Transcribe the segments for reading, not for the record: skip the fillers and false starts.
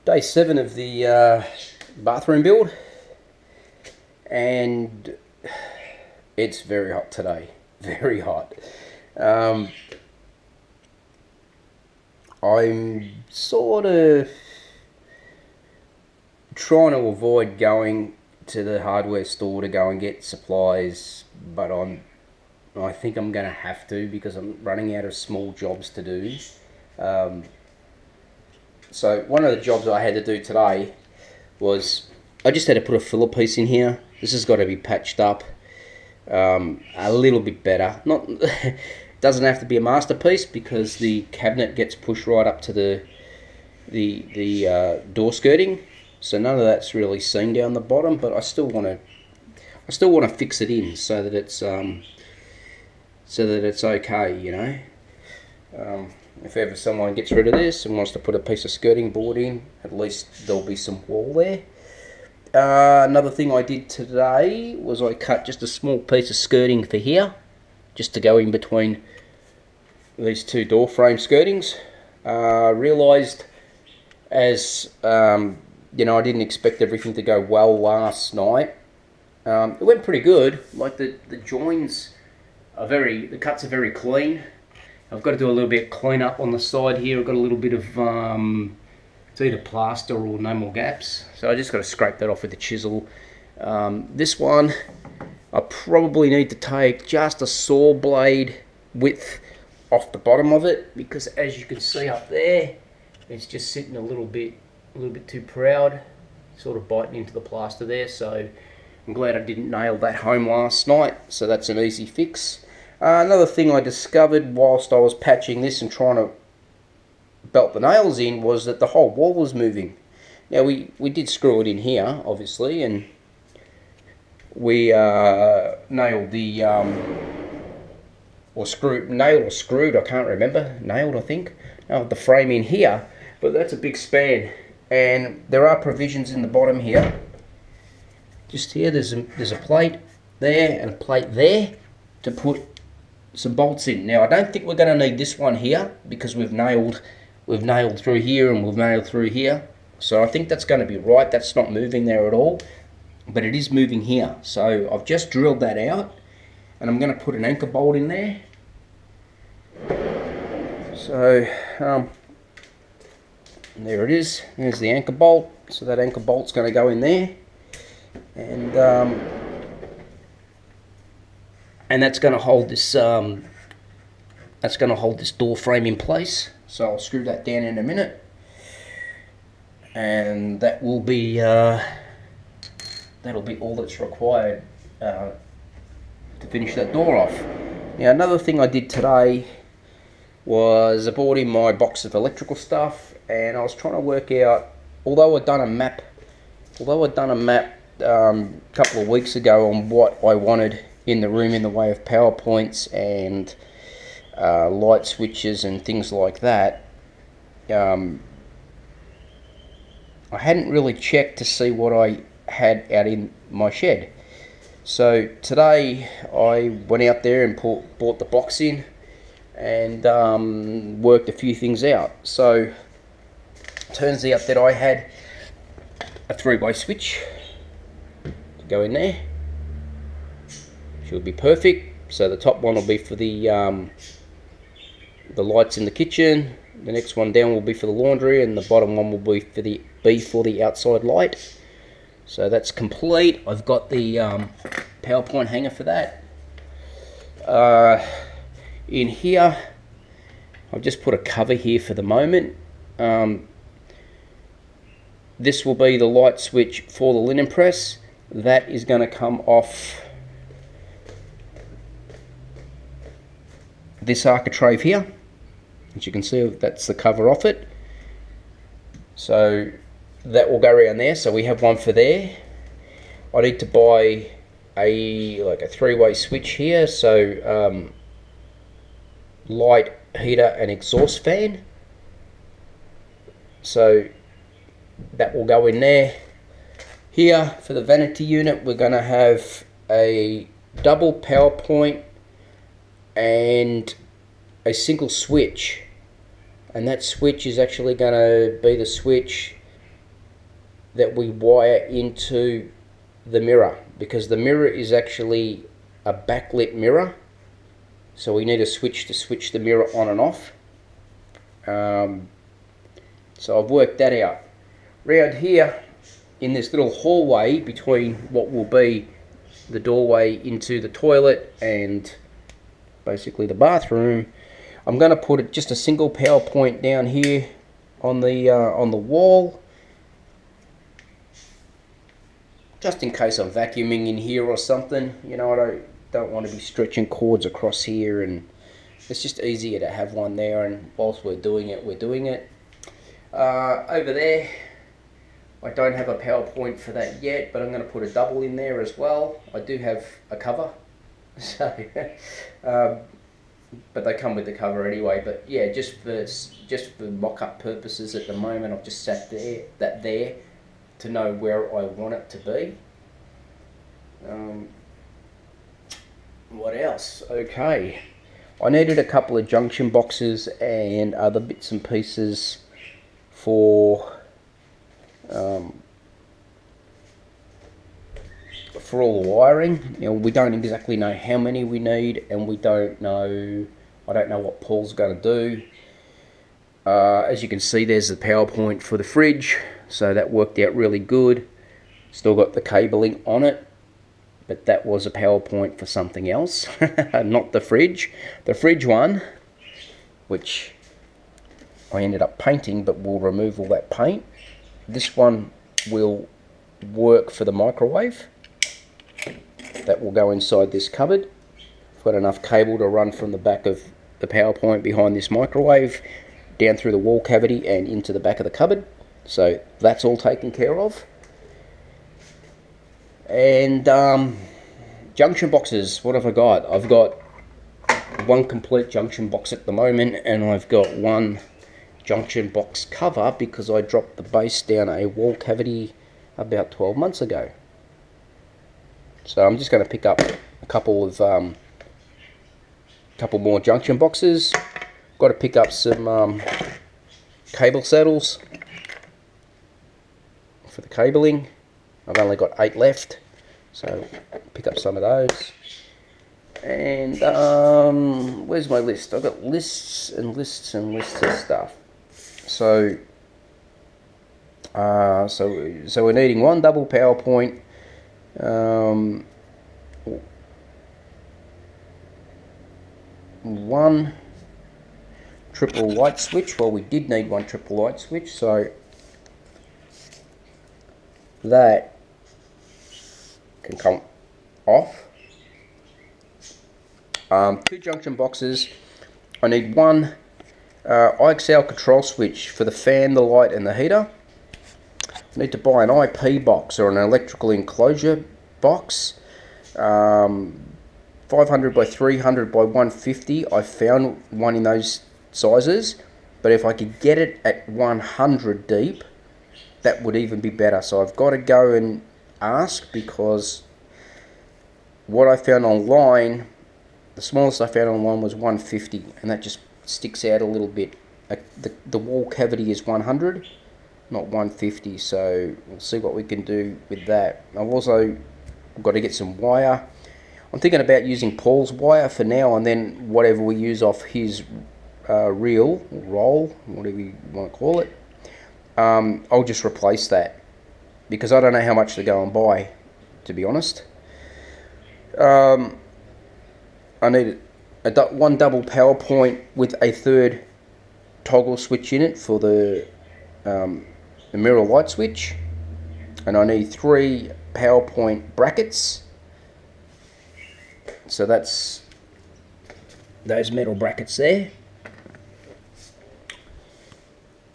Day 7 of the bathroom build, and it's very hot today. Very hot. I'm sort of trying to avoid going to the hardware store to go and get supplies, but I think I'm going to have to because I'm running out of small jobs to do. So one of the jobs I had to do today was I just had to put a filler piece in here. This has got to be patched up a little bit better. Not doesn't have to be a masterpiece because the cabinet gets pushed right up to the door skirting, so none of that's really seen down the bottom. But I still want to fix it in so that it's okay, you know. If ever someone gets rid of this and wants to put a piece of skirting board in, at least there'll be some wall there. Another thing I did today was I cut just a small piece of skirting for here, just to go in between these two door frame skirtings. Realised as you know, I didn't expect everything to go well last night. It went pretty good. Like the joins are the cuts are very clean. I've got to do a little bit of clean up on the side here. I've got a little bit of it's either plaster or no more gaps, so I just got to scrape that off with the chisel. This one I probably need to take just a saw blade width off the bottom of it, because as you can see up there, it's just sitting a little bit too proud, sort of biting into the plaster there. So I'm glad I didn't nail that home last night, so that's an easy fix. Another thing I discovered whilst I was patching this and trying to belt the nails in was that the whole wall was moving. Now we did screw it in here, obviously, and we nailed the nailed or screwed, I can't remember, nailed I think, the frame in here, but that's a big span, and there are provisions in the bottom here. Just here, there's a plate there and a plate there to put some bolts in. Now I don't think we're going to need this one here because we've nailed through here and we've nailed through here, so I think that's going to be right. That's not moving there at all, but it is moving here. So I've just drilled that out and I'm going to put an anchor bolt in there. So there it is. There's the anchor bolt. So that anchor bolt's going to go in there, and that's going to hold this door frame in place. So I'll screw that down in a minute, and that will be that'll be all that's required to finish that door off. Now another thing I did today was I brought in my box of electrical stuff, and I was trying to work out, although I'd done a map a couple of weeks ago on what I wanted in the room in the way of power points and light switches and things like that, I hadn't really checked to see what I had out in my shed. So today I went out there and bought the box in and worked a few things out. So it turns out that I had a 3-way switch to go in there. Should be perfect. So the top one will be for the lights in the kitchen. The next one down will be for the laundry, and the bottom one will be for the outside light. So that's complete. I've got the PowerPoint hanger for that. In here, I've just put a cover here for the moment. This will be the light switch for the linen press. That is going to come off this architrave here. As you can see, that's the cover off it. So that will go around there. So we have one for there. I need to buy a 3-way switch here. So light, heater and exhaust fan. So that will go in there. Here for the vanity unit, we're going to have a double power point and a single switch, and that switch is actually going to be the switch that we wire into the mirror, because the mirror is actually a backlit mirror, so we need a switch to switch the mirror on and off. So I've worked that out. Round here in this little hallway between what will be the doorway into the toilet and basically the bathroom, I'm going to put just a single power point down here on the wall, just in case I'm vacuuming in here or something. You know, I don't want to be stretching cords across here, and it's just easier to have one there, and whilst we're doing it, we're doing it. Over there, I don't have a power point for that yet, but I'm going to put a double in there as well. I do have a cover, so but they come with the cover anyway. But yeah, just for mock-up purposes at the moment, I've just sat there to know where I want it to be. What else? Okay, I needed a couple of junction boxes and other bits and pieces for all the wiring. You know, we don't exactly know how many we need, and I don't know what Paul's going to do. As you can see, there's the power point for the fridge, so that worked out really good. Still got the cabling on it, but that was a power point for something else, not the fridge. The fridge one, which I ended up painting, but we'll remove all that paint. This one will work for the microwave. That will go inside this cupboard. I've got enough cable to run from the back of the power point behind this microwave down through the wall cavity and into the back of the cupboard. So that's all taken care of. And junction boxes, what have I got? I've got one complete junction box at the moment, and I've got one junction box cover because I dropped the base down a wall cavity about 12 months ago. So I'm just going to pick up a couple more junction boxes. Got to pick up some cable saddles for the cabling. I've only got 8 left, so pick up some of those. And where's my list? I've got lists and lists and lists of stuff. So so we're needing one double power point, one triple light switch. Well, we did need one triple light switch, so that can come off. 2 junction boxes. I need one IXL control switch for the fan, the light and the heater. I need to buy an IP box or an electrical enclosure box. 500 by 300 by 150. I found one in those sizes, but if I could get it at 100 deep, that would even be better. So I've got to go and ask, because what I found online, the smallest I found online was 150, and that just sticks out a little bit. The wall cavity is 100, not 150, so we'll see what we can do with that. I've also got to get some wire. I'm thinking about using Paul's wire for now, and then whatever we use off his reel, or roll, whatever you want to call it, I'll just replace that, because I don't know how much to go and buy, to be honest. I need one double power point with a 3rd toggle switch in it for the mirror light switch, and I need 3 power point brackets. So that's those metal brackets there.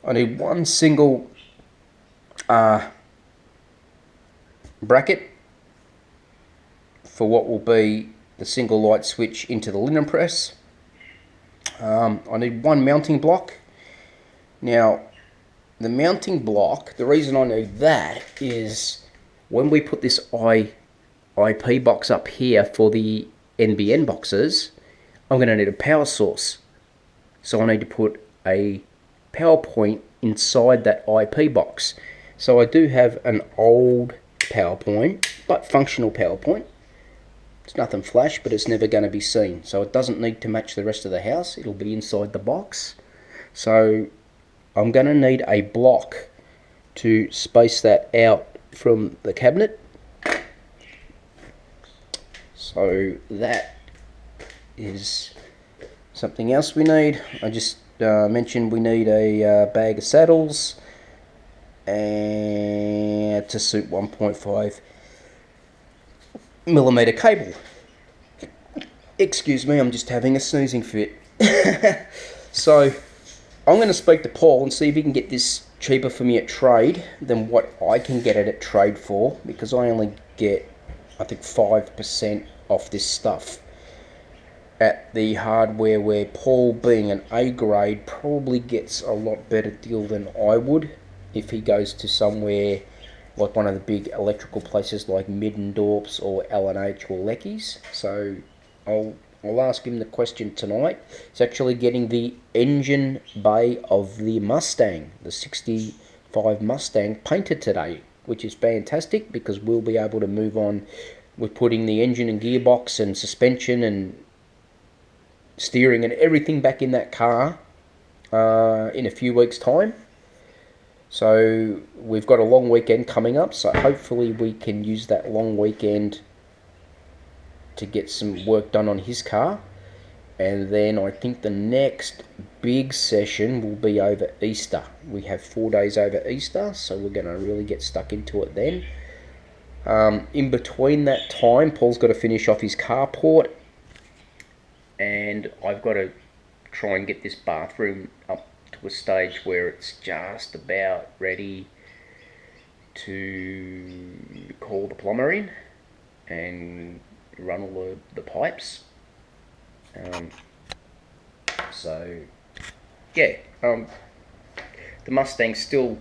I need one single bracket for what will be the single light switch into the linen press. I need one mounting block. Now, the mounting block, the reason I need that is when we put this IP box up here for the NBN boxes, I'm going to need a power source. So I need to put a power point inside that IP box. So I do have an old PowerPoint, but functional PowerPoint. It's nothing flash, but it's never going to be seen. So it doesn't need to match the rest of the house. It'll be inside the box. So I'm going to need a block to space that out from the cabinet. So that is something else we need. I just mentioned we need a bag of saddles and to suit 1.5 millimeter cable. Excuse me, I'm just having a sneezing fit. So I'm going to speak to Paul and see if he can get this cheaper for me at trade than what I can get it at trade for, because I only get, I think, 5% off this stuff at the hardware, where Paul, being an A grade, probably gets a lot better deal than I would if he goes to somewhere like one of the big electrical places like Middendorp's or L&H or Lecky's. So I'll ask him the question tonight. He's actually getting the engine bay of the Mustang, the 65 Mustang, painted today, which is fantastic because we'll be able to move on with putting the engine and gearbox and suspension and steering and everything back in that car in a few weeks' time. So we've got a long weekend coming up, so hopefully we can use that long weekend to get some work done on his car. And then I think the next big session will be over Easter. We have 4 days over Easter, so we're going to really get stuck into it then. In between that time, Paul's got to finish off his carport, and I've got to try and get this bathroom up to a stage where it's just about ready to call the plumber in and run all the pipes. So yeah, the Mustang's still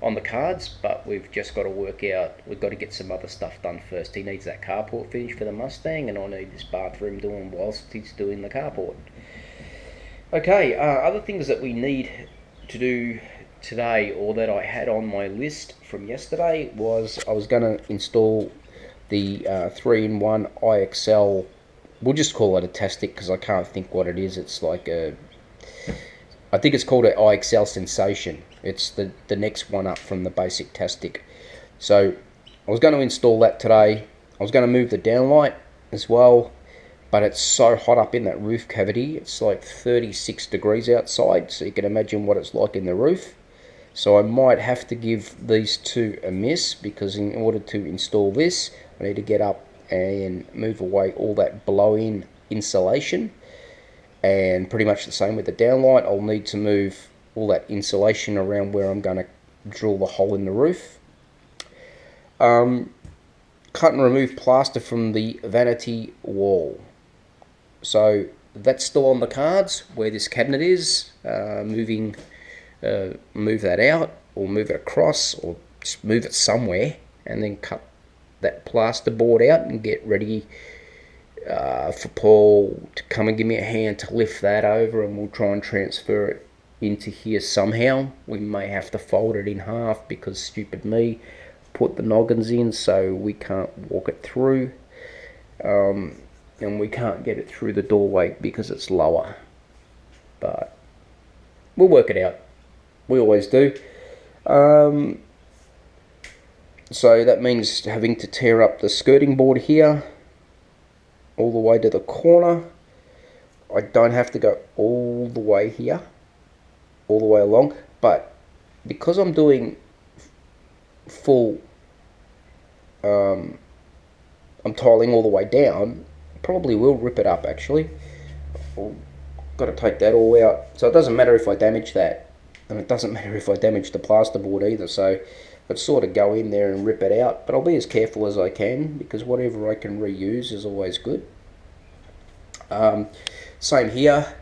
on the cards, but we've just got to work out, we've got to get some other stuff done first. He needs that carport finished for the Mustang, and I need this bathroom doing whilst he's doing the carport. Okay, other things that we need to do today, or that I had on my list from yesterday, was I was going to install the 3-in-1 IXL. We'll just call it a Tastic because I can't think what it is. It's like a, I think it's called an IXL Sensation. It's the next one up from the basic Tastic. So I was going to install that today. I was going to move the downlight as well, but it's so hot up in that roof cavity. It's like 36 degrees outside, so you can imagine what it's like in the roof. So I might have to give these two a miss, because in order to install this, I need to get up and move away all that blow-in insulation. And pretty much the same with the downlight. I'll need to move all that insulation around where I'm going to drill the hole in the roof. Cut and remove plaster from the vanity wall. So that's still on the cards, where this cabinet is. Move that out, or move it across, or just move it somewhere, and then cut that plaster board out and get ready for Paul to come and give me a hand to lift that over, and we'll try and transfer it into here somehow. We may have to fold it in half because, stupid me, put the noggins in so we can't walk it through, and we can't get it through the doorway because it's lower, but we'll work it out. We always do. So that means having to tear up the skirting board here all the way to the corner. I don't have to go all the way here, all the way along, but because I'm doing full, I'm tiling all the way down, probably will rip it up actually. I've got to take that all out, so it doesn't matter if I damage that, and it doesn't matter if I damage the plasterboard either, so I'd sort of go in there and rip it out, but I'll be as careful as I can, because whatever I can reuse is always good. Same here.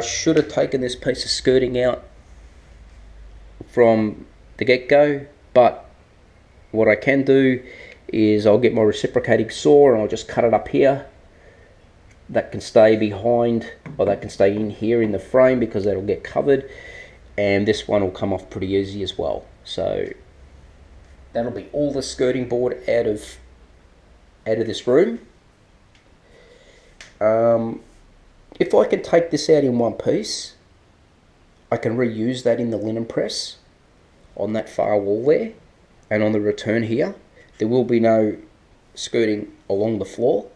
Should have taken this piece of skirting out from the get-go, but what I can do is I'll get my reciprocating saw and I'll just cut it up here. That can stay behind, or that can stay in here in the frame, because that'll get covered. and this one will come off pretty easy as well. So that'll be all the skirting board out of this room. If I can take this out in one piece, I can reuse that in the linen press on that far wall there, and on the return here there will be no skirting along the floor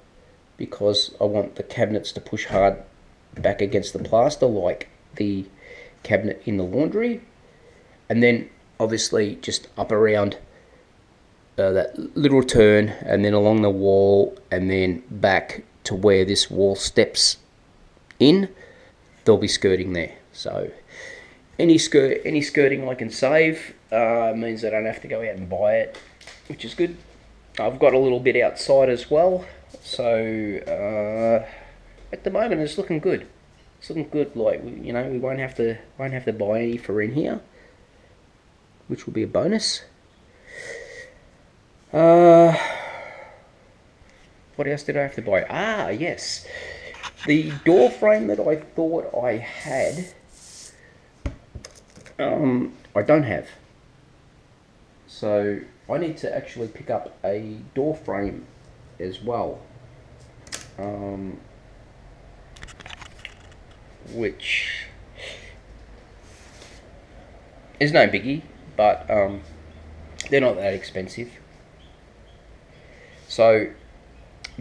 because I want the cabinets to push hard back against the plaster like the cabinet in the laundry, and then obviously just up around that little turn, and then along the wall, and then back to where this wall steps in, there'll be skirting there. So any skirting I can save means I don't have to go out and buy it, which is good. I've got a little bit outside as well, so at the moment it's looking good. It's looking good. Like, you know, we won't have to buy any for in here, which will be a bonus. What else did I have to buy? Ah, yes, the door frame that I thought I had, I don't have. So I need to actually pick up a door frame as well, which is no biggie, but they're not that expensive. So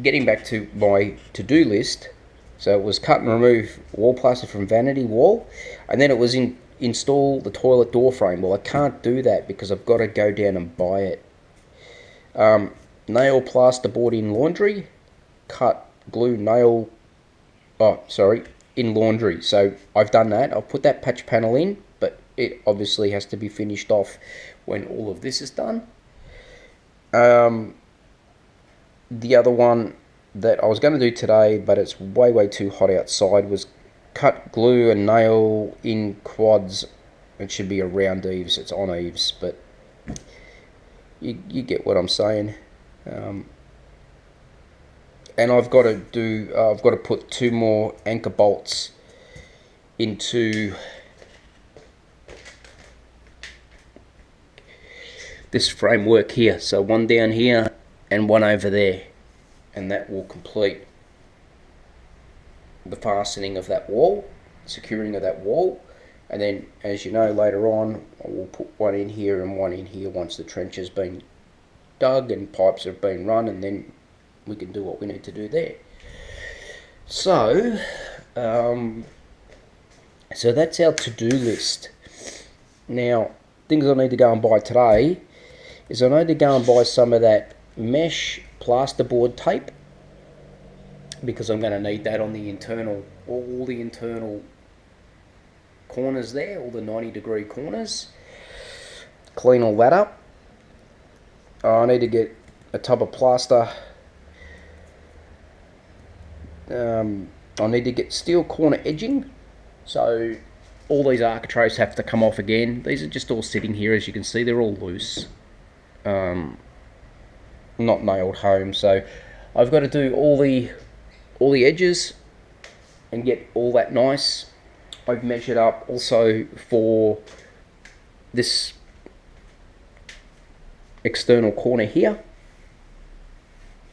getting back to my to-do list, so it was cut and remove wall plaster from vanity wall, and then it was install the toilet door frame. Well, I can't do that because I've got to go down and buy it. Nail plasterboard in laundry, cut glue nail, in laundry. So I've done that. I'll put that patch panel in, but it obviously has to be finished off when all of this is done. The other one that I was going to do today, but it's way too hot outside, was cut glue and nail in quads. It should be around eaves. It's on eaves, but you get what I'm saying. And I've got to put 2 more anchor bolts into this framework here. So one down here and one over there, and that will complete the fastening of that wall, securing of that wall. And then, as you know, later on I will put one in here and one in here once the trench has been dug and pipes have been run, and then we can do what we need to do there. So so that's our to-do list. Now, things I need to go and buy today is I need to go and buy some of that mesh plasterboard tape, because I'm going to need that on the internal, all the internal corners there, all the 90-degree corners. Clean all that up. I need to get a tub of plaster. I need to get steel corner edging, so all these architraves have to come off again. These are just all sitting here, as you can see, they're all loose, not nailed home. So I've got to do all the edges and get all that nice. I've measured up also for this external corner here,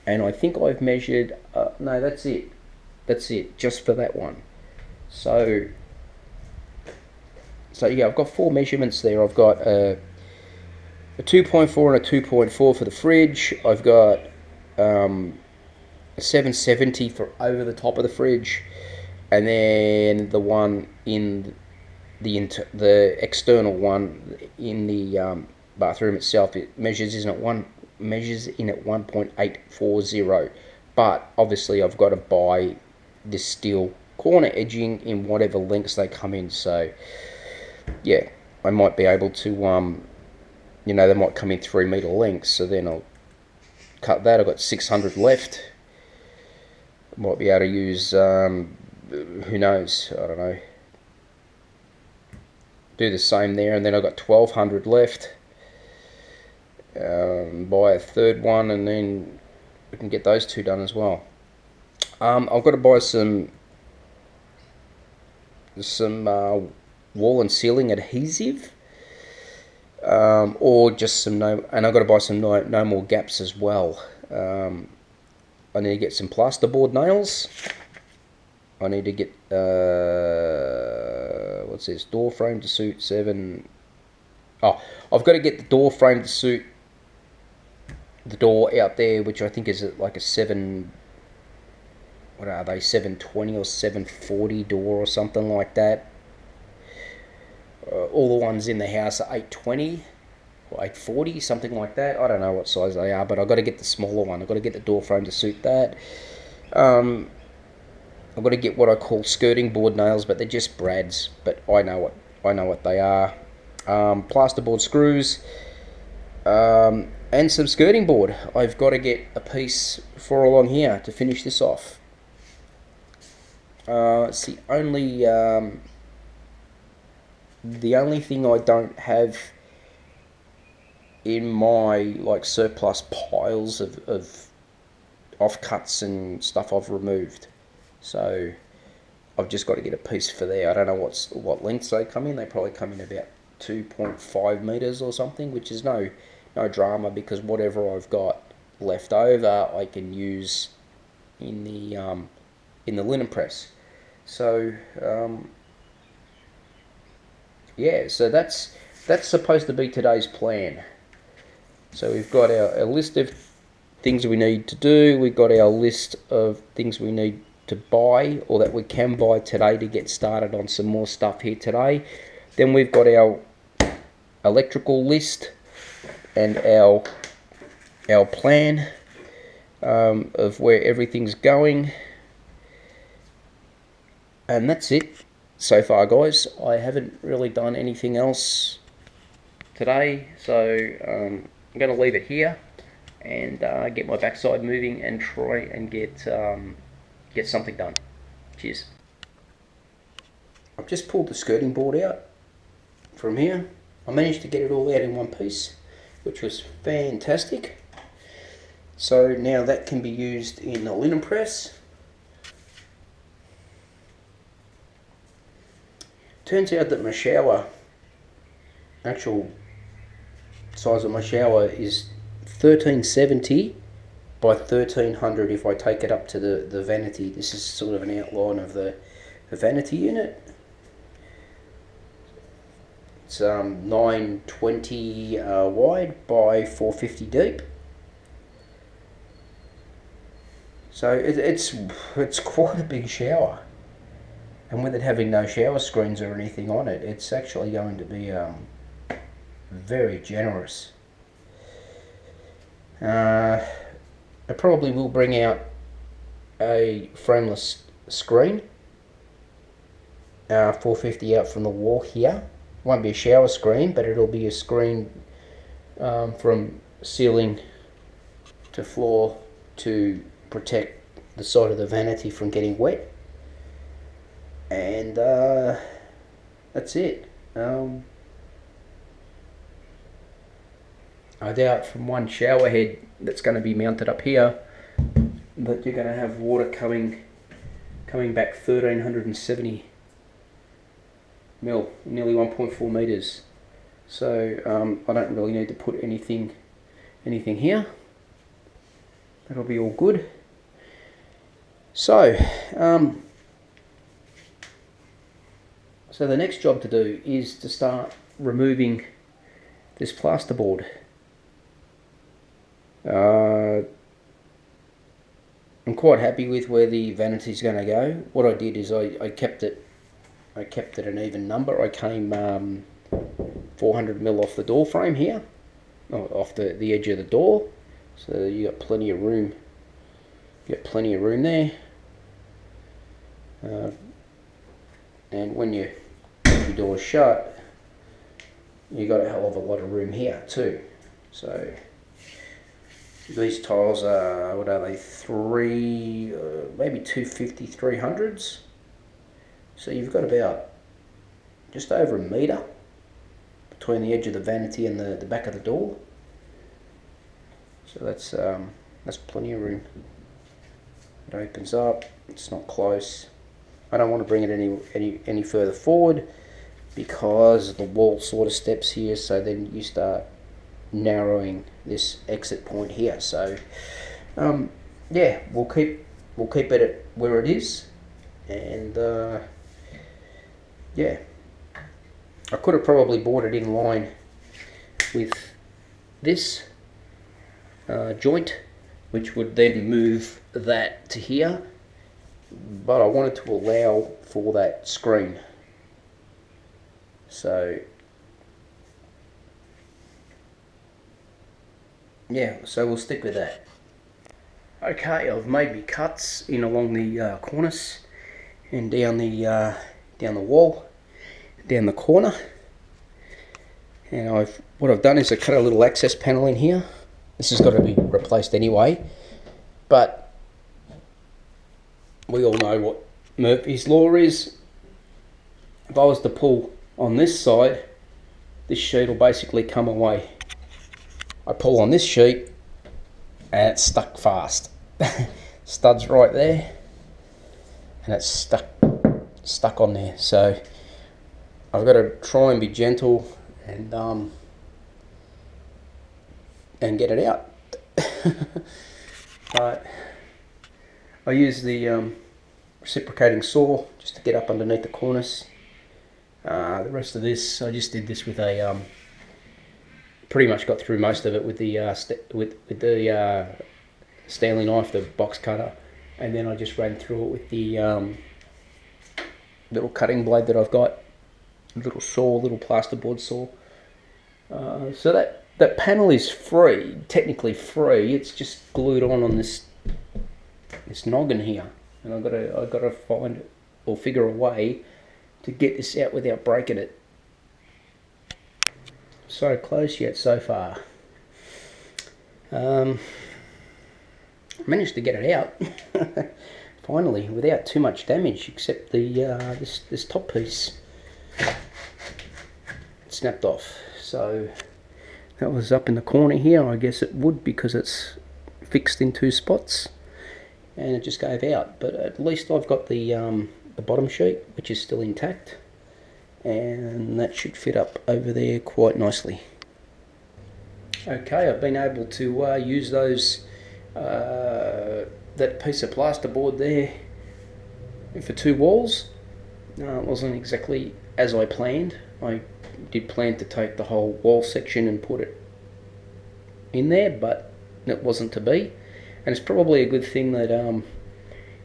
and I think I've measured no, that's it just for that one. So yeah, I've got 4 measurements there. I've got a 2.4 and a 2.4 for the fridge. I've got a 770 for over the top of the fridge, and then the one in the external one in the bathroom itself, it measures in at 1.840. But obviously I've got to buy this steel corner edging in whatever lengths they come in. So yeah, I might be able to you know, they might come in 3 meter lengths, so then I'll cut that. I've got 600 left. I might be able to use who knows, I don't know, do the same there, and then I've got 1200 left. Buy a third one, and then we can get those 2 done as well. I've got to buy some wall and ceiling adhesive, or just some and I've got to buy some no more gaps as well. I need to get some plasterboard nails. I need to get what's this, door frame to suit 7. Oh, I've got to get the door frame to suit the door out there, which I think is like a 7. What are they? 720 or 740 door or something like that. All the ones in the house are 820 or 840, something like that. I don't know what size they are, but I've got to get the smaller one. I've got to get the door frame to suit that. I've got to get what I call skirting board nails, but they're just brads. But I know what they are. Plasterboard screws, and some skirting board. I've got to get a piece for along here to finish this off. It's the only thing I don't have in my like surplus piles of offcuts and stuff I've removed. So I've just got to get a piece for there. I don't know what lengths they come in. They probably come in about 2.5 meters or something, which is no drama, because whatever I've got left over I can use in the linen press. So yeah, so that's supposed to be today's plan. So we've got our list of things we need to do. We've got our list of things we need to buy, or that we can buy today to get started on some more stuff here today. Then we've got our electrical list and our plan of where everything's going. And that's it so far, guys. I haven't really done anything else today, so I'm going to leave it here and get my backside moving and try and get something done. Cheers. I've just pulled the skirting board out from here. I managed to get it all out in one piece, which was fantastic. So now that can be used in the linen press. Turns out that my shower, actual size of my shower, is 1370 by 1300 if I take it up to the vanity. This is sort of an outline of the vanity unit. It's 920 wide by 450 deep. So it's quite a big shower. And with it having no shower screens or anything on it, it's actually going to be very generous. I probably will bring out a frameless screen, 450 out from the wall here. Won't be a shower screen, but it'll be a screen from ceiling to floor to protect the side of the vanity from getting wet. And that's it. I doubt from one shower head that's going to be mounted up here that you're going to have water coming back 1370 mil, nearly 1.4 meters. So I don't really need to put anything here. That'll be all good. So so the next job to do is to start removing this plasterboard. I'm quite happy with where the vanity's going to go. What I did is I kept it an even number. I came 400 mil off the door frame here, off the edge of the door, so you got plenty of room. You got plenty of room there, and when your door's shut, you got a hell of a lot of room here too. So these tiles are, what are they, maybe 250, 300s. So you've got about just over a metre between the edge of the vanity and the back of the door. So that's plenty of room. It opens up. It's not close. I don't want to bring it any further forward, because the wall sort of steps here, so then you start narrowing this exit point here. So yeah, we'll keep it at where it is, and yeah, I could have probably brought it in line with this joint, which would then move that to here, but I wanted to allow for that screen. So yeah, so we'll stick with that. Okay, I've made me cuts in along the cornice and down the wall, down the corner, and what I've done is I cut a little access panel in here. This has got to be replaced anyway, but we all know what Murphy's Law is. If I was to pull on this side, this sheet will basically come away. I pull on this sheet and it's stuck fast. Stud's right there and it's stuck on there. So I've got to try and be gentle and get it out. But I use the reciprocating saw just to get up underneath the cornice. The rest of this, I just did this with a pretty much got through most of it with the Stanley knife, the box cutter, and then I just ran through it with the little cutting blade that I've got, little plasterboard saw. So that panel is free, technically free. It's just glued on this noggin here, and I've got to find or figure a way to get this out without breaking it. So close yet so far. Managed to get it out finally without too much damage, except the this top piece. It snapped off. So that was up in the corner here. I guess it would, because it's fixed in two spots, and it just gave out. But at least I've got the bottom sheet, which is still intact, and that should fit up over there quite nicely. Okay, I've been able to use those that piece of plasterboard there for two walls. It wasn't exactly as I planned. I did plan to take the whole wall section and put it in there, but it wasn't to be. And it's probably a good thing that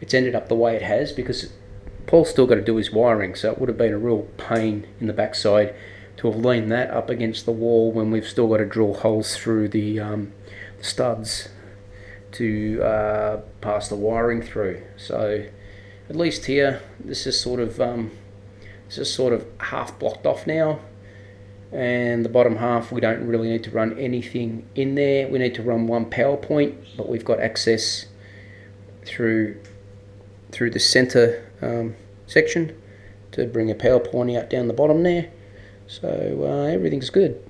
it's ended up the way it has, because Paul's still got to do his wiring, so it would have been a real pain in the backside to have leaned that up against the wall when we've still got to drill holes through the studs to pass the wiring through. So at least here, this is sort of half blocked off now, and the bottom half we don't really need to run anything in there. We need to run one power point, but we've got access through the center section to bring a power point out down the bottom there. So everything's good.